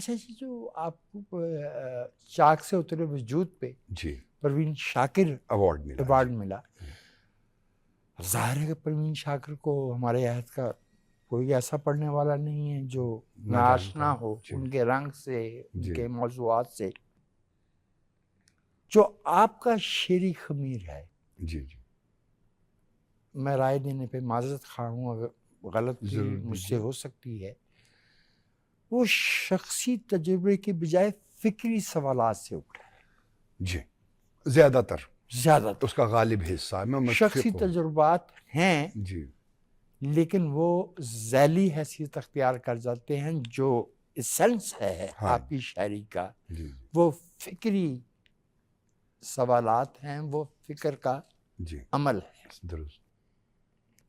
اچھا جی، جو آپ کو چاک سے اترے وجود پہ جی پروین شاکر ایوارڈ ملا، ظاہر ہے کہ پروین شاکر کو ہمارے عہد کا کوئی ایسا پڑھنے والا نہیں ہے جو ناشنا ہو ان کے رنگ سے، ان کے موضوعات سے. جو آپ کا شعری خمیر ہے، جی جی میں رائے دینے پہ معذرت خواہ ہوں، اگر غلط بھی مجھ سے ہو سکتی ہے، وہ شخصی تجربے کے بجائے فکری سوالات سے اٹھا ہے. جی زیادہ تر اس کا غالب حصہ ہے. میں شخصی تجربات ہیں جی، لیکن وہ ذیلی حیثیت اختیار کر جاتے ہیں. جو ایسنس ہے آپ کی شاعری کا، وہ فکری سوالات ہیں، وہ فکر کا عمل ہے. درست.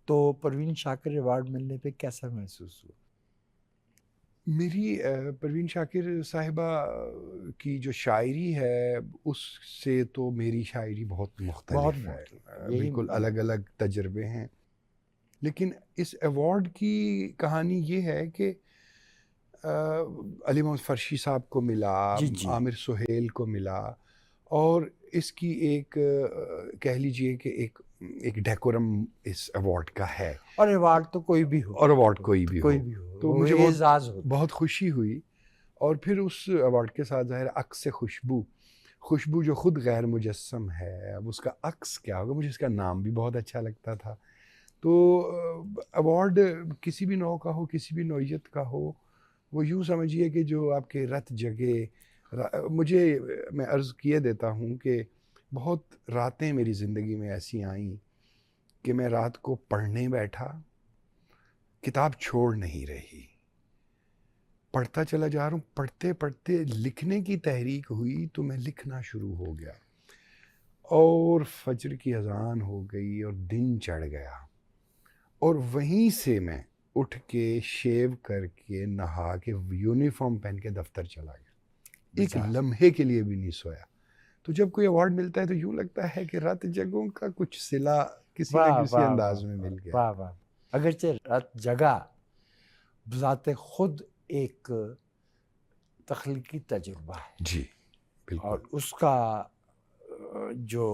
تو پروین شاکر ایوارڈ ملنے پہ کیسا محسوس ہوا؟ میری پروین شاکر صاحبہ کی جو شاعری ہے اس سے تو میری شاعری بہت مختلف ہے، بالکل الگ الگ تجربے ہیں. لیکن اس ایوارڈ کی کہانی یہ ہے کہ علی محمد فرشی صاحب کو ملا، عامر سہیل کو ملا، اور اس کی ایک کہہ لیجئے کہ ایک ڈیکورم اس ایوارڈ کا ہے. اور ایوارڈ تو کوئی بھی ہو، تو مجھے بہت خوشی ہوئی. اور پھر اس ایوارڈ کے ساتھ ظاہر عکس خوشبو جو خود غیر مجسم ہے، اب اس کا عکس کیا ہوگا. مجھے اس کا نام بھی بہت اچھا لگتا تھا. تو ایوارڈ کسی بھی نوع کا ہو، کسی بھی نوعیت کا ہو، وہ یوں سمجھیے کہ جو آپ کے رت جگے. میں عرض کیے دیتا ہوں کہ بہت راتیں میری زندگی میں ایسی آئیں کہ میں رات کو پڑھنے بیٹھا، کتاب چھوڑ نہیں رہی، پڑھتا چلا جا رہا ہوں، پڑھتے پڑھتے لکھنے کی تحریک ہوئی تو میں لکھنا شروع ہو گیا، اور فجر کی اذان ہو گئی اور دن چڑھ گیا، اور وہیں سے میں اٹھ کے شیو کر کے نہا کے یونیفارم پہن کے دفتر چلا گیا. ایک لمحے کے لیے بھی نہیں سویا. تو جب کوئی ایوارڈ ملتا ہے تو یوں لگتا ہے کہ رات جگوں کا کچھ صلہ کسی نہ کسی انداز میں مل گیا. واہ واہ. اگرچہ رات جگہ بذات خود ایک تخلیقی تجربہ ہے، جی بالکل، اور اس کا جو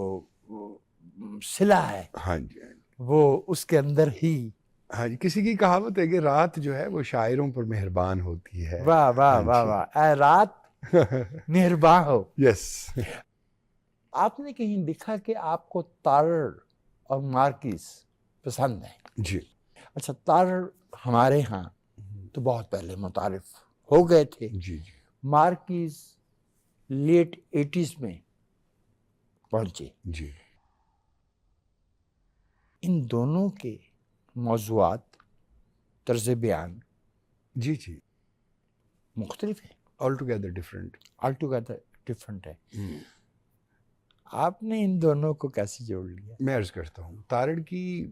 صلہ ہے ہاں جی وہ اس کے اندر ہی. ہاں جی، کسی کی کہاوت ہے کہ رات جو ہے وہ شاعروں پر مہربان ہوتی ہے. واہ واہ واہ واہ، اے رات مہربان ہو. یس. آپ نے کہیں لکھا کہ آپ کو تارڑ اور مارکیز پسند ہیں. جی. اچھا، تارڑ ہمارے ہاں تو بہت پہلے متعارف ہو گئے تھے. جی جی. مارکیز لیٹ 80s میں پہنچے. جی. ان دونوں کے موضوعات، طرز بیان جی جی مختلف ہیں، آل ٹوگیدر ڈفرینٹ ہے. آپ نے ان دونوں کو کیسے جوڑ لیا؟ میں عرض کرتا ہوں، تارڑ کی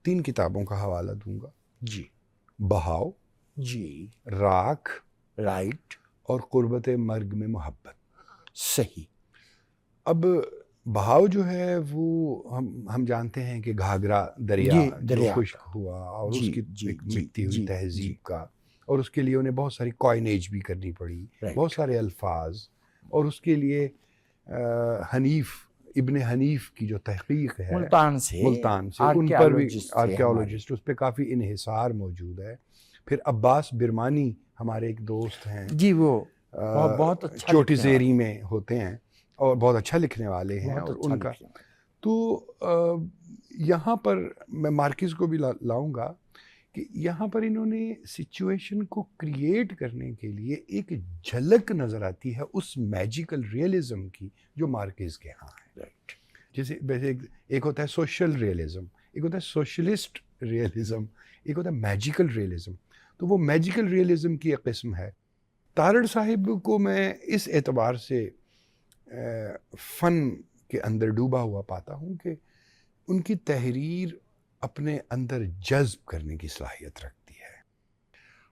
3 کتابوں کا حوالہ دوں گا. جی. بہاؤ، جی. راکھ، رائٹ، اور قربت مرگ میں محبت. صحیح. اب بہاؤ جو ہے وہ ہم جانتے ہیں کہ گھاگرا دریا جو خشک ہوا، اور اس کی ایک مٹتی ہوئی تہذیب کا، اور اس کے لیے انہیں بہت ساری کوائنیج بھی کرنی پڑی، بہت سارے الفاظ، اور اس کے لیے ابن حنیف کی جو تحقیق ہے ملتان سے ان پر بھی آرکیالوجسٹ، اس پہ کافی انحصار موجود ہے. پھر عباس برمانی ہمارے ایک دوست ہیں جی، وہ بہت اچھا چوٹی زیری میں ہوتے ہیں اور بہت اچھا لکھنے والے ہیں. اور ان کا تو یہاں پر میں مارکیز کو بھی لاؤں گا کہ یہاں پر انہوں نے سچویشن کو کریٹ کرنے کے لیے ایک جھلک نظر آتی ہے اس میجیکل ریئلزم کی جو مارکیز کے ہاں ہے. جیسے ایک ہوتا ہے سوشل ریئلزم، ایک ہوتا ہے سوشلسٹ ریئلزم، ایک ہوتا ہے میجیکل ریئلزم. تو وہ میجیکل ریئلزم کی ایک قسم ہے. تارڑ صاحب کو میں اس اعتبار سے فن کے اندر ڈوبا ہوا پاتا ہوں کہ ان کی تحریر اپنے اندر جذب کرنے کی صلاحیت رکھتی ہے.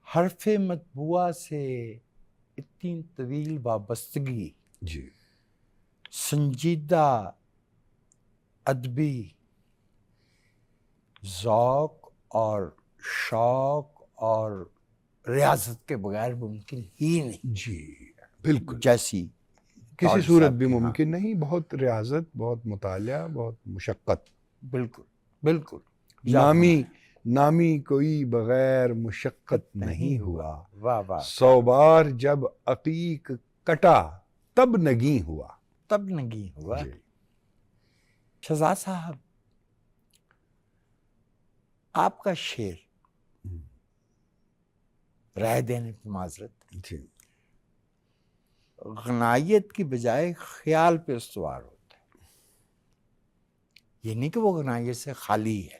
حرف مطبوعہ سے اتنی طویل وابستگی، جی، سنجیدہ ادبی ذوق اور شوق اور ریاضت کے بغیر ممکن ہی نہیں. جی بالکل. جیسی کسی صورت بھی ممکن نہیں. بہت ریاضت، بہت مطالعہ، بہت مشقت. بالکل بالکل. نامی کوئی بغیر مشقت نہیں ہوا. واہ واہ. 100 بار جب عقیق کٹا تب نگیں ہوا. تب نگیں ہوا. جی. شہزاد صاحب، آپ کا شعر رائے دینے پہ معذرت جی. غنائیت کی بجائے خیال پہ استوار ہوتا ہے. یہ نہیں کہ وہ غنائیت سے خالی ہے،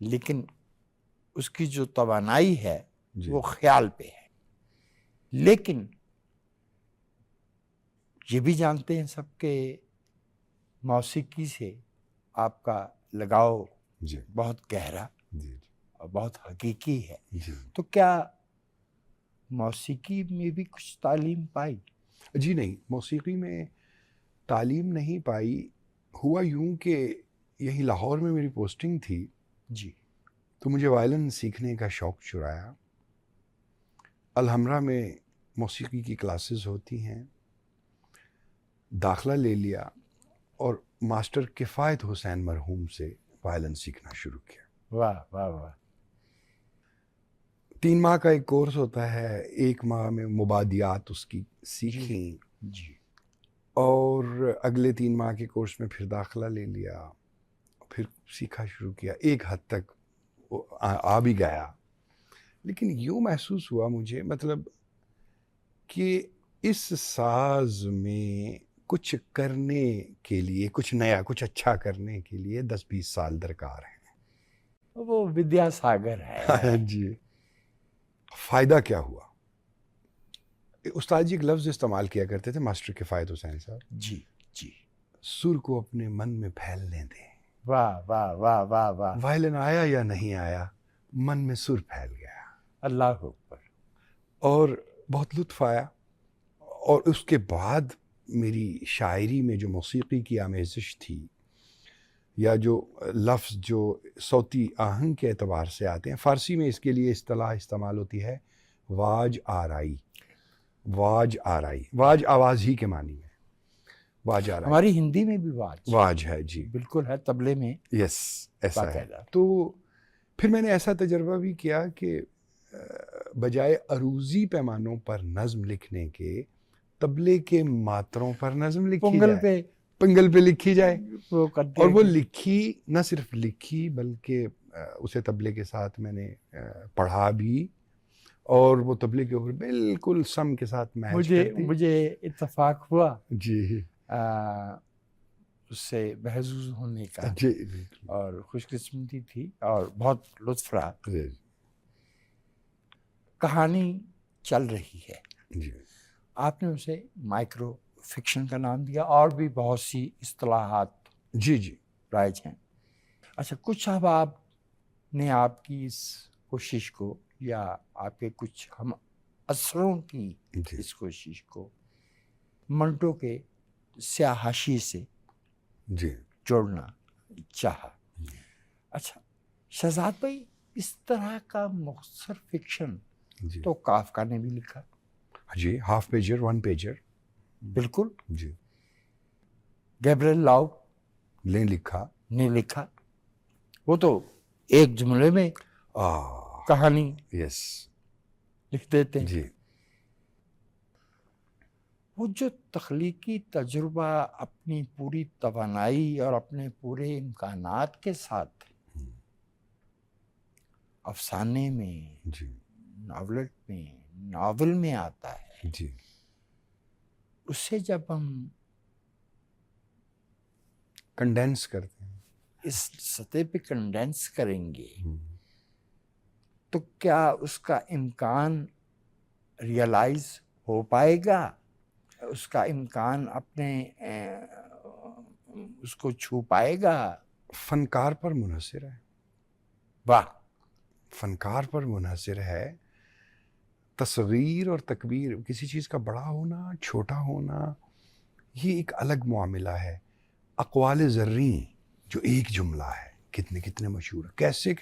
لیکن اس کی جو توانائی ہے وہ خیال پہ ہے. لیکن یہ بھی جانتے ہیں سب کہ موسیقی سے آپ کا لگاؤ بہت گہرا اور بہت حقیقی ہے. تو کیا موسیقی میں بھی کچھ تعلیم پائی؟ جی نہیں، موسیقی میں تعلیم نہیں پائی. ہوا یوں کہ یہی لاہور میں میری پوسٹنگ تھی جی، تو مجھے وائلن سیکھنے کا شوق چرایا. الحمرہ میں موسیقی کی کلاسز ہوتی ہیں، داخلہ لے لیا اور ماسٹر کفایت حسین مرحوم سے وائلن سیکھنا شروع کیا. واہ واہ واہ. 3 ماہ کا ایک کورس ہوتا ہے. 1 ماہ میں مبادیات اس کی سیکھیں جی. اور اگلے 3 ماہ کے کورس میں پھر داخلہ لے لیا، پھر سیکھا شروع کیا. ایک حد تک آ بھی گیا، لیکن یوں محسوس ہوا مجھے، مطلب کہ اس ساز میں کچھ کرنے کے لیے، کچھ نیا، کچھ اچھا کرنے کے لیے 10-20 سال درکار ہیں. وہ ودیا ساگر ہے. جی. فائدہ کیا ہوا؟ استاد جی ایک لفظ استعمال کیا کرتے تھے ماسٹر کفایت حسین صاحب. جی جی. سر کو اپنے من میں پھیلنے دیں. واہ واہ واہ واہ واہ. وائلن آیا یا نہیں آیا، من میں سر پھیل گیا. اللہ اکبر. اور بہت لطف آیا. اور اس کے بعد میری شاعری میں جو موسیقی کی آمیزش تھی، یا جو لفظ جو صوتی آہنگ کے اعتبار سے آتے ہیں، فارسی میں اس کے لیے اصطلاح استعمال ہوتی ہے واج آرائی. واج آرائی، واج آواز ہی کے معنی میں واج آرائی. ہماری ہندی میں بھی واج ہے. جی بالکل ہے، طبلے میں. یس ایسا ہے. تو پھر میں نے ایسا تجربہ بھی کیا کہ بجائے عروضی پیمانوں پر نظم لکھنے کے، طبلے کے ماتروں پر نظم لکھی جائے، پنگل پہ لکھی جائے. اور وہ لکھی، نہ صرف لکھی بلکہ اسے طبلے کے ساتھ میں نے پڑھا بھی، اور وہ طبلے کے اوپر بالکل سم کے ساتھ میچ کرتی. مجھے اتفاق ہوا جی اس سے محظوظ ہونے کا. جی. اور خوش قسمتی تھی اور بہت لطف رہا. کہانی چل رہی ہے. جی. آپ نے اسے مائکرو فکشن کا نام دیا، اور بھی بہت سی اصطلاحات جی رائج ہیں. اچھا، کچھ اب آپ نے آپ کی اس کوشش کو، یا آپ کے کچھ ہم اثروں کی اس کوشش کو منٹو کے سیاہ حاشیے سے جوڑنا چاہا. اچھا شہزاد بھائی، اس طرح کا مختصر فکشن تو کافکا نے بھی لکھا. جی، ہاف پیجر، 1 پیجر. بالکل. جی. گیبریل لاؤ نے لکھا. وہ تو ایک جملے میں کہانی لکھ دیتے ہیں. جی. وہ جو تخلیقی تجربہ اپنی پوری توانائی اور اپنے پورے امکانات کے ساتھ افسانے میں، ناولٹ میں، ناول میں آتا ہے، جی. اسے جب ہم کنڈینس کرتے ہیں، اس سطح پہ کنڈینس کریں گے، تو کیا اس کا امکان ریئلائز ہو پائے گا؟ اس کا امکان اپنے اس کو چھو پائے گا؟ فنکار پر منحصر ہے. واہ. فنکار پر منحصر ہے. تصغیر اور تکبیر، کسی چیز کا بڑا ہونا، چھوٹا ہونا، یہ ایک الگ معاملہ ہے. اقوال زریں جو ایک جملہ ہے، کتنے کتنے مشہور، کیسے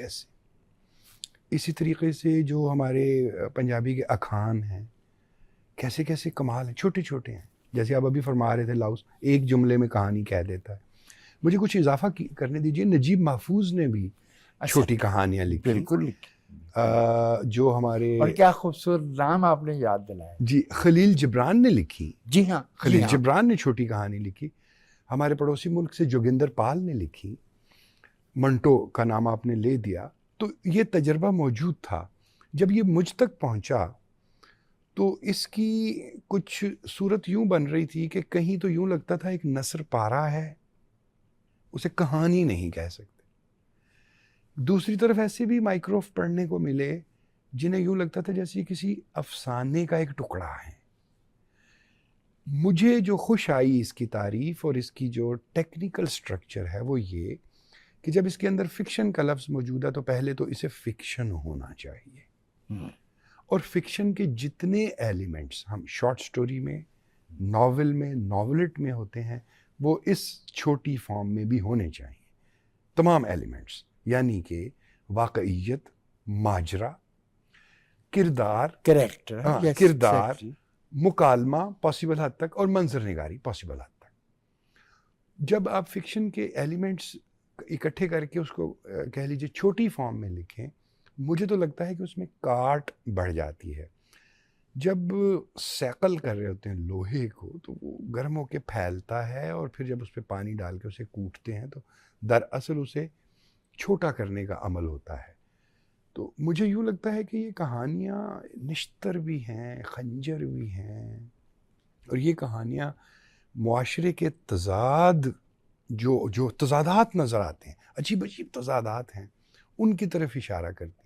اسی طریقے سے جو ہمارے پنجابی کے اخان ہیں کیسے کیسے کمال ہیں، چھوٹے چھوٹے ہیں. جیسے آپ ابھی فرما رہے تھے لاؤس ایک جملے میں کہانی کہہ دیتا ہے. مجھے کچھ اضافہ کرنے دیجیے. نجیب محفوظ نے بھی چھوٹی کہانیاں لکھی. بالکل جو ہمارے اور کیا خوبصورت نام آپ نے یاد دلایا. جی خلیل جبران نے لکھی. جی ہاں خلیل جبران نے چھوٹی کہانی لکھی. ہمارے پڑوسی ملک سے جوگندر پال نے لکھی. منٹو کا نام آپ نے لے دیا. تو یہ تجربہ موجود تھا. جب یہ مجھ تک پہنچا تو اس کی کچھ صورت یوں بن رہی تھی کہ کہیں تو یوں لگتا تھا ایک نثر پارہ ہے، اسے کہانی نہیں کہہ سکتے. دوسری طرف ایسے بھی مائکروف پڑھنے کو ملے جنہیں یوں لگتا تھا جیسے کسی افسانے کا ایک ٹکڑا ہے. مجھے جو خوش آئی اس کی تعریف اور اس کی جو ٹیکنیکل سٹرکچر ہے وہ یہ کہ جب اس کے اندر فکشن کا لفظ موجود ہے تو پہلے تو اسے فکشن ہونا چاہیے. اور فکشن کے جتنے ایلیمنٹس ہم شارٹ سٹوری میں، ناول میں، ناولٹ میں ہوتے ہیں وہ اس چھوٹی فارم میں بھی ہونے چاہیے. تمام ایلیمنٹس، یعنی کہ واقعیت، ماجرا، کردار، کردار، مکالمہ پاسبل حد تک، اور منظر نگاری پاسبل حد تک. جب آپ فکشن کے ایلیمنٹس اکٹھے کر کے اس کو کہہ لیجیے چھوٹی فارم میں لکھیں، مجھے تو لگتا ہے کہ اس میں کاٹ بڑھ جاتی ہے. جب سیکل کر رہے ہوتے ہیں لوہے کو تو وہ گرم ہو کے پھیلتا ہے، اور پھر جب اس پہ پانی ڈال کے اسے کوٹتے ہیں تو دراصل اسے چھوٹا کرنے کا عمل ہوتا ہے. تو مجھے یوں لگتا ہے کہ یہ کہانیاں نشتر بھی ہیں، خنجر بھی ہیں، اور یہ کہانیاں معاشرے کے تضاد، جو تضادات نظر آتے ہیں، عجیب عجیب تضادات ہیں، ان کی طرف اشارہ کرتی